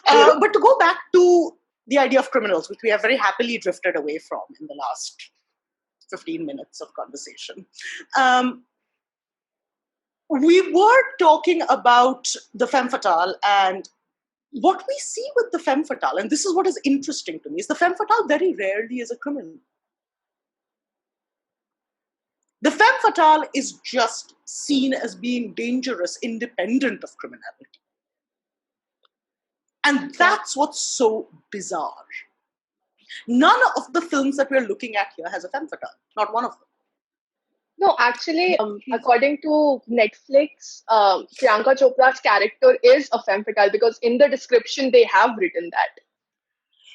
But to go back to the idea of criminals, which we have very happily drifted away from in the last 15 minutes of conversation. Um, we were talking about the femme fatale and what we see with the femme fatale, and this is what is interesting to me, is the femme fatale very rarely is a criminal. The femme fatale is just seen as being dangerous, independent of criminality. And that's what's so bizarre. None of the films that we're looking at here has a femme fatale. Not one of them. No, actually, according to Netflix, Priyanka Chopra's character is a femme fatale because in the description they have written that.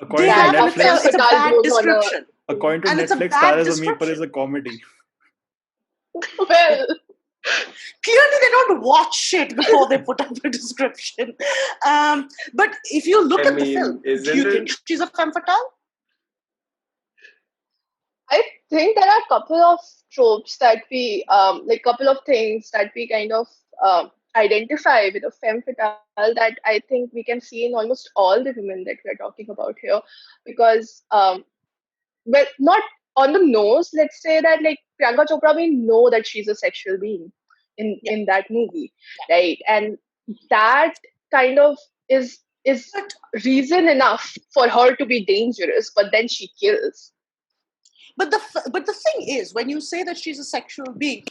According to A femme Netflix, It's a fatale bad goes on a. description. according to And it's a Netflix, bad Tara Zameen Par description. is a comedy. Well, Clearly, they don't watch it before they put up the description. But if you look I at the mean, film, do isn't you it? think she's a femme fatale? I think there are a couple of tropes that we, like, couple of things that we kind of identify with a femme fatale that I think we can see in almost all the women that we are talking about here. Because, well, not on the nose, let's say that, like, Priyanka Chopra, we know that she's a sexual being Yeah. in that movie, right? And that kind of is But reason enough for her to be dangerous, but then she kills. but the thing is, when you say that she's a sexual being,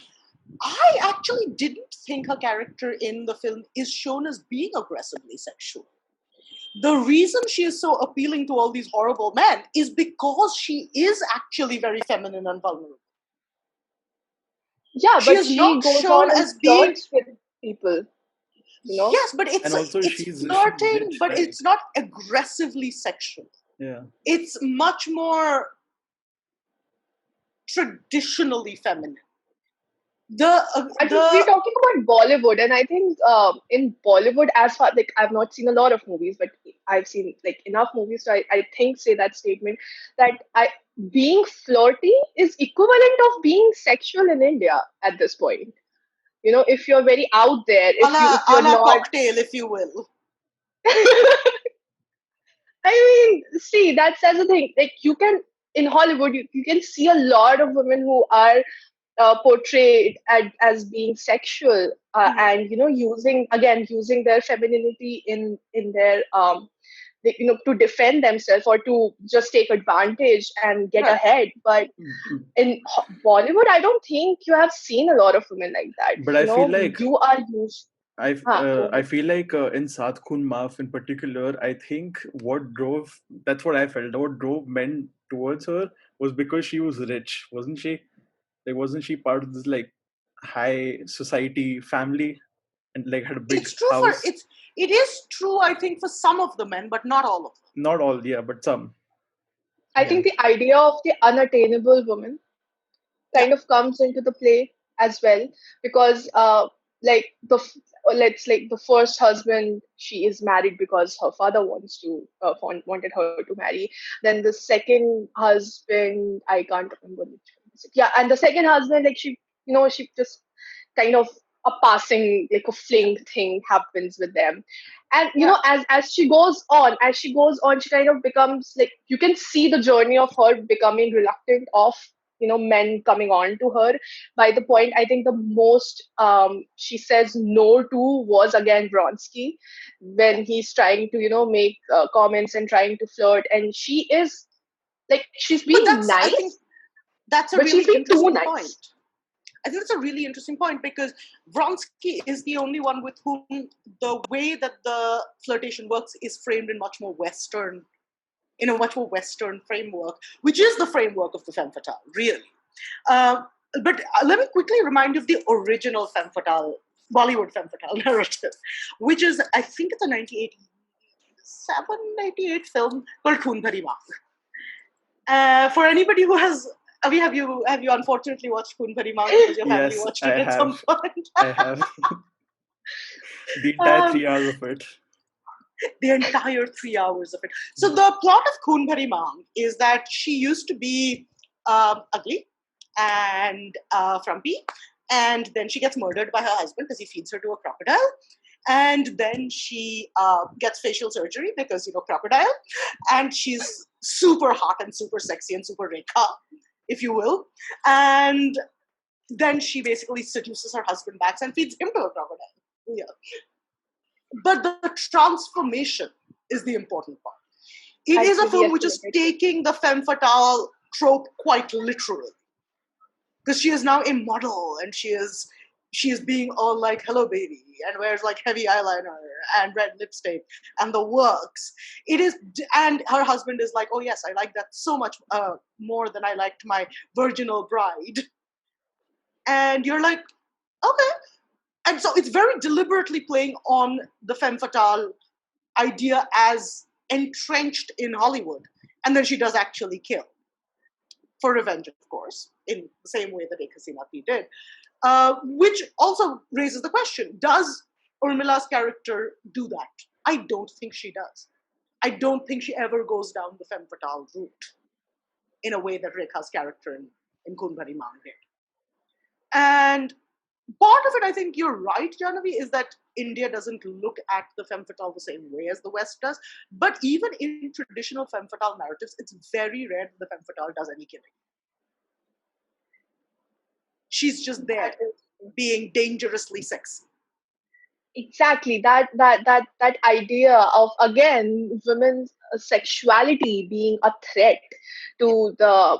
I actually didn't think her character in the film is shown as being aggressively sexual. The reason she is so appealing to all these horrible men is because she is actually very feminine and vulnerable. Yeah, She but is she not goes shown on and as being, flirts with people, you know? yes, but And also, it's she's flirting, rich, but right? it's not aggressively sexual. Yeah. It's much more traditionally feminine. I think we're The talking about Bollywood, and I think in Bollywood, as far like I've not seen a lot of movies, but I've seen like enough movies, so I think say that statement that I being flirty is equivalent of being sexual in India at this point. You know, if you're very out there, if a you're la not. cocktail, if you will. I mean, see, that's the thing. Like, you can in Hollywood, you can see a lot of women who are portrayed as being sexual, and using their femininity in their to defend themselves or to just take advantage and get Right. ahead. But in Bollywood, I don't think you have seen a lot of women like that. But I feel like You are used. Go I ahead. feel like in Saath Khoon Maaf in particular, I think that's what I felt. What drove men towards her was because she was rich, wasn't she? Like, wasn't she part of this like high society family and like had a big It's true for house? it is true, I think, for some of the men, but not all of them. Not all, yeah, but some. I Yeah. think the idea of the unattainable woman Yeah. kind of comes into the play as well because like the f- like the first husband, she is married because her father wanted her to marry. Then the second husband, I can't remember which one is it. Yeah, and the second husband, like she just kind of a passing, like a Yeah. fling thing happens with them. And Yeah. as she goes on, she kind of becomes like, you can see the journey of her becoming reluctant of men coming on to her. By the point, I think the most she says no to was again Vronsky, Yeah. when he's trying to make comments and trying to flirt, and she is like, she's But being I think nice, that's a but she's really being too interesting point. nice. I think that's a really interesting point because Vronsky is the only one with whom the way that the flirtation works is framed in much more Western in a much more Western framework, which is the framework of the femme fatale, really. But let me quickly remind you of the original femme fatale, Bollywood femme fatale narrative, which is, I think it's a 1987, 98 film called Khoon Bhari Maang. For anybody who has, Avi, have you unfortunately watched Khoon Bhari Maang because your family Yes, watched I it at some have. point? I have the entire Um, 3 hours of it. the entire 3 hours of it. So the plot of Khoon Bhari Maang is that she used to be ugly and frumpy, and then she gets murdered by her husband because he feeds her to a crocodile. And then she gets facial surgery because, crocodile. And she's super hot and super sexy and super rekha, if you will. And then she basically seduces her husband back and feeds him to a crocodile. Yeah. But the transformation is the important part. It is a film which is taking the femme fatale trope quite literally. Because she is now a model and she is being all like, hello baby, and wears like heavy eyeliner and red lipstick and the works. It is, and her husband is like, oh yes, I like that so much more than I liked my virginal bride. And you're like, okay. And so it's very deliberately playing on the femme fatale idea as entrenched in Hollywood. And then she does actually kill. For revenge, of course, in the same way that Ek Hasina Thi did. Which also raises the question, does Urmila's character do that? I don't think she does. I don't think she ever goes down the femme fatale route in a way that Rekha's character in Khoon Bhari Maang did. And part of it, I think you're right, Jahnavi, is that India doesn't look at the femme fatale the same way as the West does. But even in traditional femme fatale narratives, it's very rare that the femme fatale does any killing. She's just there, being dangerously sexy. Exactly, that idea of, again, women's sexuality being a threat to the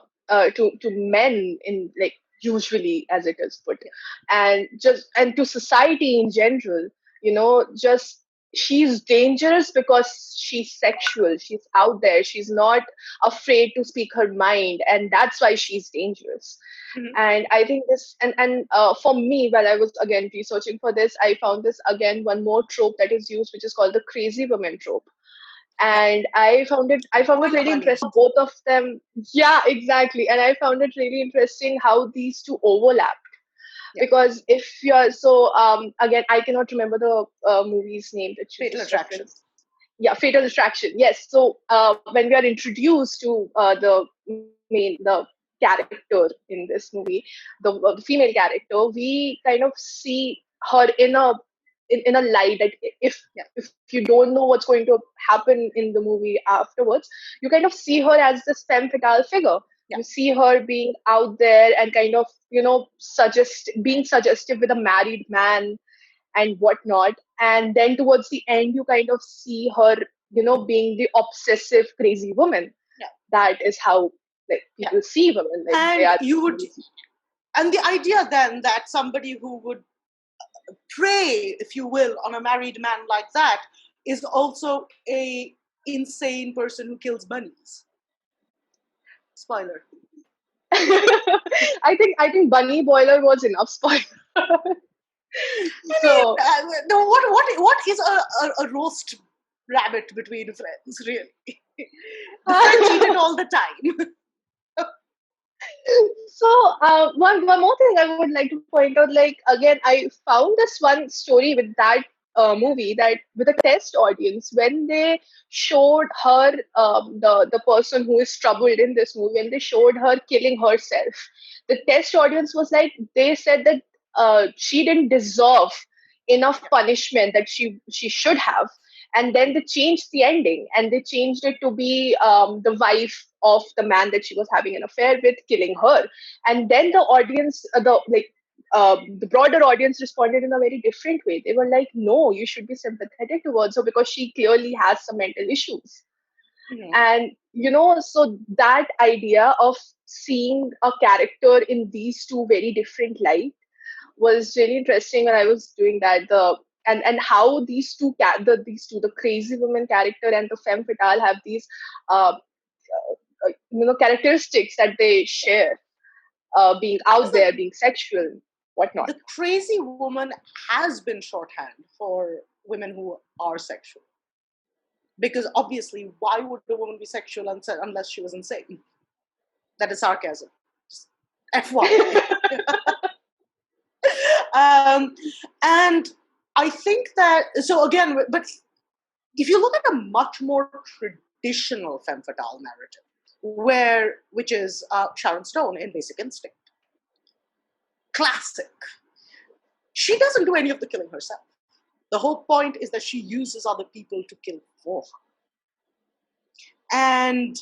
to men, in, like, usually as it is put, and to society in general, just she's dangerous because she's sexual, she's out there, she's not afraid to speak her mind, and that's why she's dangerous. Mhm. And I think this, for me, while I was again researching for this, I found this again one more trope that is used, which is called the crazy woman trope. And I found it really interesting, both of them. Yeah, exactly. And I found it really interesting how these two overlap. Yeah. Because if you're so again, I cannot remember the movie's name that you Fatal just Attraction. referenced. Yeah, Fatal Attraction. Yes. So when we are introduced to the character in this movie, the female character, we kind of see her in a light that if you don't know what's going to happen in the movie afterwards, you kind of see her as this femme fatale figure. Yeah. You see her being out there and kind of being suggestive with a married man and whatnot. And then towards the end, you kind of see her, being the obsessive, crazy woman. Yeah. That is how, like, people see women. Like, they And are. and the idea then that somebody who would prey, if you will, on a married man like that is also a insane person who kills bunnies. Spoiler. I think Bunny Boiler was enough spoiler. So No, what is a roast rabbit between friends, really? The French eat it all the time. So one more thing I would like to point out, like, again, I found this one story with that movie, that with a test audience, when they showed her, the person who is troubled in this movie, and they showed her killing herself, the test audience was like, they said that she didn't deserve enough punishment that she should have. And then they changed the ending, and they changed it to be the wife of the man that she was having an affair with killing her. And then the audience, the broader audience responded in a very different way. They were like, no, you should be sympathetic towards her because she clearly has some mental issues. Mhm. And so that idea of seeing a character in these two very different light was really interesting when I was doing that. And how these two, the crazy woman character and the femme fatale, have these characteristics that they share, being out there, being sexual, whatnot. The crazy woman has been shorthand for women who are sexual. Because obviously, why would a woman be sexual unless she was insane? That is sarcasm. Just FYI. And I think that, so again, but if you look at a much more traditional femme fatale narrative, which is Sharon Stone in Basic Instinct, classic, she doesn't do any of the killing herself. The whole point is that she uses other people to kill for her. And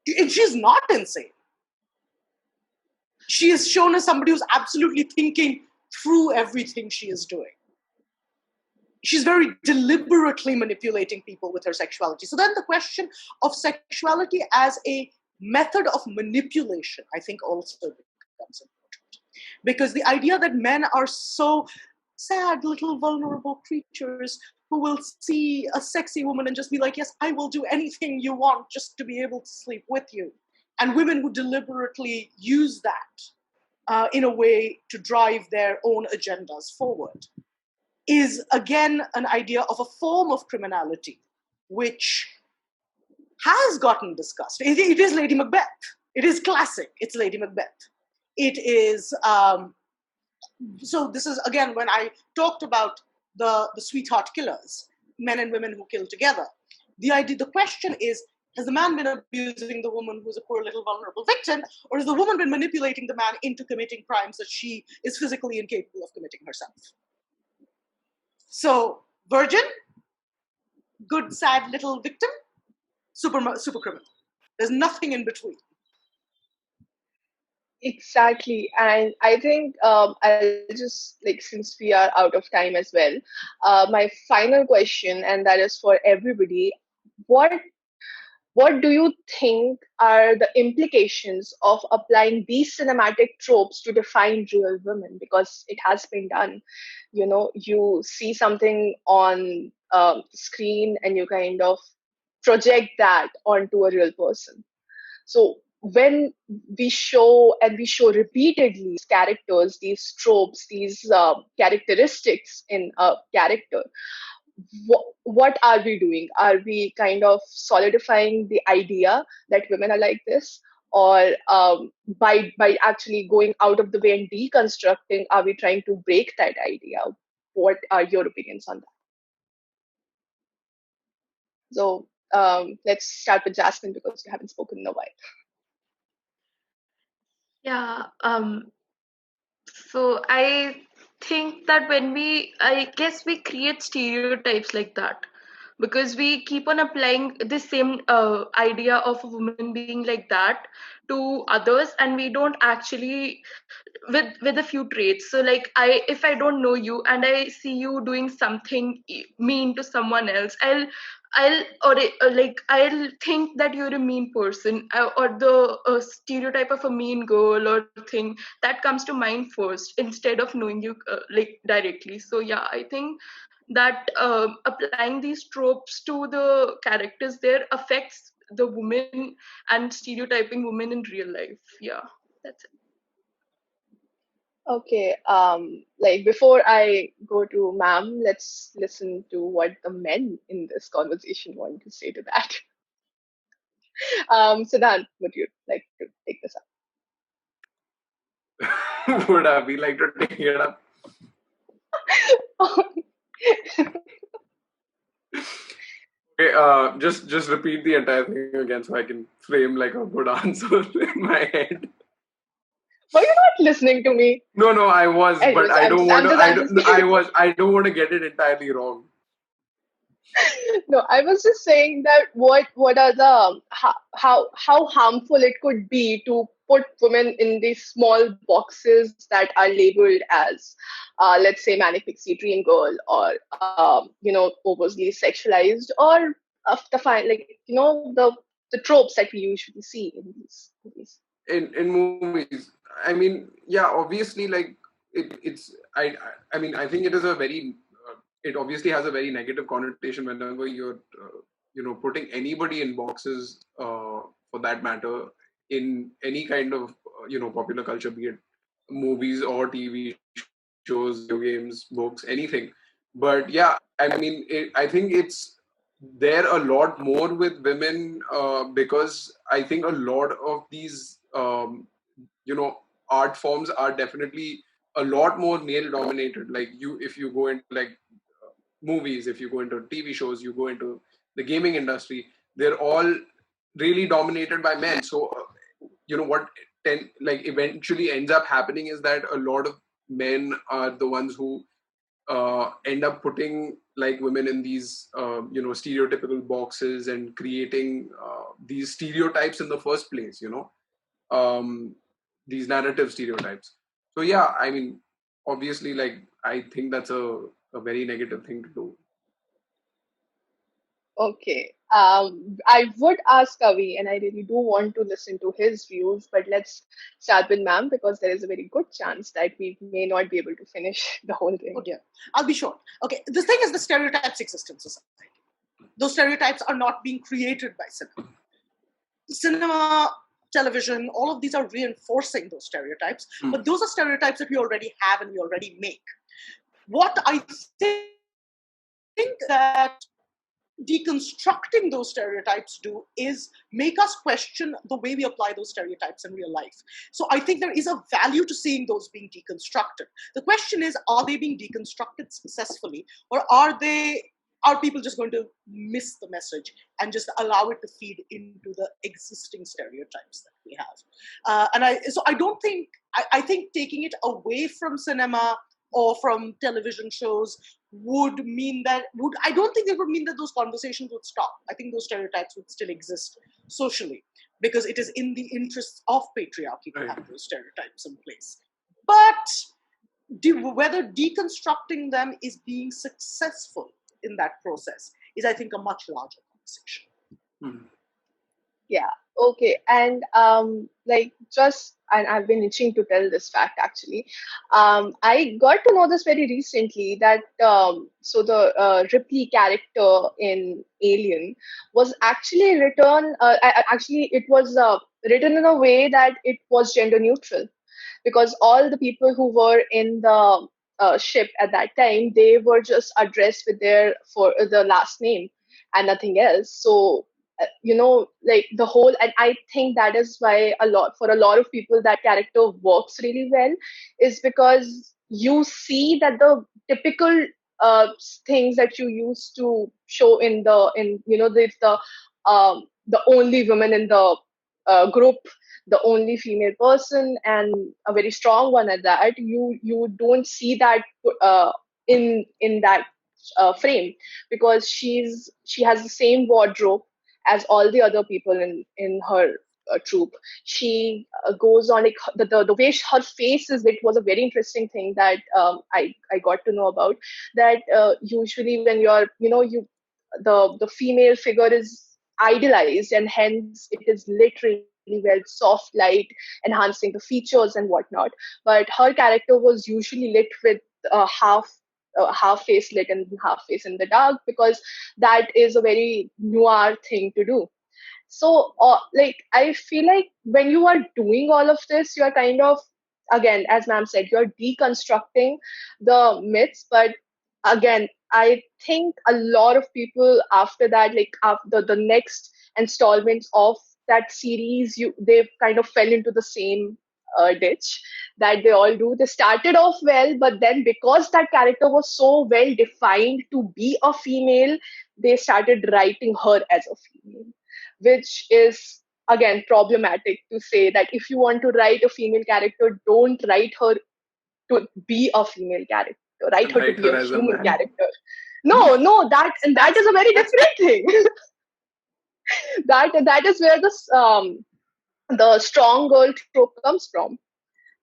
she's not insane. She is shown as somebody who's absolutely thinking through everything she is doing. She's very deliberately manipulating people with her sexuality. So then the question of sexuality as a method of manipulation, I think, also becomes important. Because the idea that men are so sad, little, vulnerable creatures who will see a sexy woman and just be like, yes, I will do anything you want just to be able to sleep with you. And women who deliberately use that in a way to drive their own agendas forward is, again, an idea of a form of criminality which has gotten discussed. It is Lady Macbeth. It is classic. It's Lady Macbeth. It is... so this is, again, when I talked about the sweetheart killers, men and women who kill together. The question is, has the man been abusing the woman who's a poor little vulnerable victim, or has the woman been manipulating the man into committing crimes that she is physically incapable of committing herself? So, virgin, good, sad little victim, super criminal. There's nothing in between. Exactly. And I think I'll just, since we are out of time as well, my final question, and that is for everybody, what do you think are the implications of applying these cinematic tropes to define real women? Because it has been done. You see something on screen and you kind of project that onto a real person. So when we show repeatedly these characters, these tropes, these characteristics in a character, what are we doing? Are we kind of solidifying the idea that women are like this? Or by actually going out of the way and deconstructing, are we trying to break that idea? What are your opinions on that? So let's start with Jasmine because you haven't spoken in a while. Yeah. So I think that I guess we create stereotypes like that because we keep on applying the same idea of a woman being like that to others, and we don't actually with a few traits. So like if I don't know you and I see you doing something mean to someone else, I'll think that you're a mean person, or the stereotype of a mean girl or thing that comes to mind first instead of knowing you directly. So yeah, I think that applying these tropes to the characters there affects the women and stereotyping women in real life. Yeah, that's it. Okay, before I go to ma'am, let's listen to what the men in this conversation want to say to that. Siddhant, would you like to take this up? Would I be like to take it up? up? Okay, just repeat the entire thing again so I can frame like a good answer in my head. Were you not listening to me? No, I was, Anyways, but I don't want to. just- I don't want to get it entirely wrong. No, I was just saying that what are the how harmful it could be to put women in these small boxes that are labeled as, let's say, manic pixie dream girl, or overly sexualized, or the the tropes that we usually see in these movies. In movies, I mean, yeah, obviously, like it's. I mean, I think it is a very. It obviously has a very negative connotation whenever you're putting anybody in boxes, for that matter, in any kind of popular culture, be it movies or TV shows, video games, books, anything. But yeah, I mean, I think it's there a lot more with women, because I think a lot of these art forms are definitely a lot more male dominated. Like, if you go into like movies, if you go into TV shows, you go into the gaming industry, they're all really dominated by men. So what like eventually ends up happening is that a lot of men are the ones who end up putting like women in these stereotypical boxes and creating these stereotypes in the first place, um, these narrative stereotypes. So yeah, I mean, obviously, like, I think that's a very negative thing to do. Okay. I would ask Kavi, and I really do want to listen to his views, but let's start with ma'am because there is a very good chance that we may not be able to finish the whole thing. Oh dear. I'll be short. Okay, the thing is, the stereotypes exist in society. Those stereotypes are not being created by cinema. Cinema, television, all of these are reinforcing those stereotypes, but those are stereotypes that we already have and we already make. What I think that deconstructing those stereotypes do is make us question the way we apply those stereotypes in real life. So I think there is a value to seeing those being deconstructed. The question is, are they being deconstructed successfully, or are people just going to miss the message and just allow it to feed into the existing stereotypes that we have? I think taking it away from cinema or from television shows I don't think it would mean that those conversations would stop. I think those stereotypes would still exist socially because it is in the interests of patriarchy to have those stereotypes in place. But whether deconstructing them is being successful in that process is, I think, a much larger conversation. Yeah. Okay. And and I've been itching to tell this fact actually. I got to know this very recently that so the Ripley character in Alien was actually actually it was written in a way that it was gender neutral, because all the people who were in the ship at that time, they were just addressed with their for the last name and nothing else. So like the whole, and I think that is why a lot of people that character works really well, is because you see that the typical things that you used to show there's the only woman in the group, the only female person, and a very strong one at that. You don't see that in that frame, because she has the same wardrobe as all the other people in her troop. She goes on, like the way her face is. It was a very interesting thing that I got to know about. That usually when you're the female figure is idealized, and hence it is lit really well, soft light enhancing the features and whatnot. But her character was usually lit with half face lit and half face in the dark, because that is a very noir thing to do. So like I feel like when you are doing all of this, you are kind of, again, as ma'am said, you're deconstructing the myths. But again, I think a lot of people after that, like after the next installments of that series, they kind of fell into the same ditch that they all do. They started off well, but then because that character was so well defined to be a female, they started writing her as a female, which is again problematic to say that if you want to write a female character, don't write her to be a female character. Write her to Write be her a as a human man. character. No, that is a very different thing. that is where the strong girl trope comes from.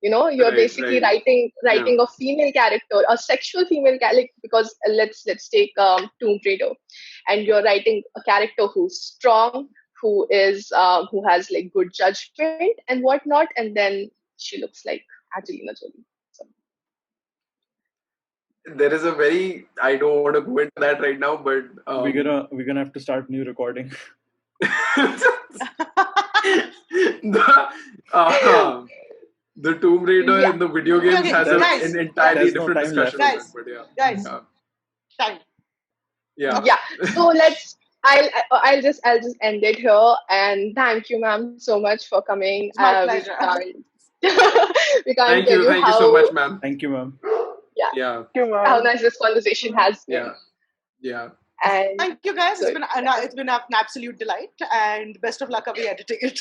You're basically Right. writing Yeah. a female character, a sexual female character, because let's take Tomb Raider, and you're writing a character who's strong, who has like good judgment and whatnot, and then she looks like Angelina Jolie. So. there is a very, I don't want to go into that right now, but we're gonna have to start new recording. The Tomb Raider in the video games Okay, has guys, an entirely there's no different time left. discussion. Guys, But yeah, guys, time. yeah. Yeah. So let's. I'll just end it here, and thank you, ma'am, so much for coming. It's my pleasure. We can't tell you Thank you how. so much, ma'am. Thank you, ma'am. Yeah. Yeah, Thank you, How ma'am. nice this conversation has been. yeah, yeah. And Thank you, guys. so- It's been an absolute delight, and best of luck of editing it.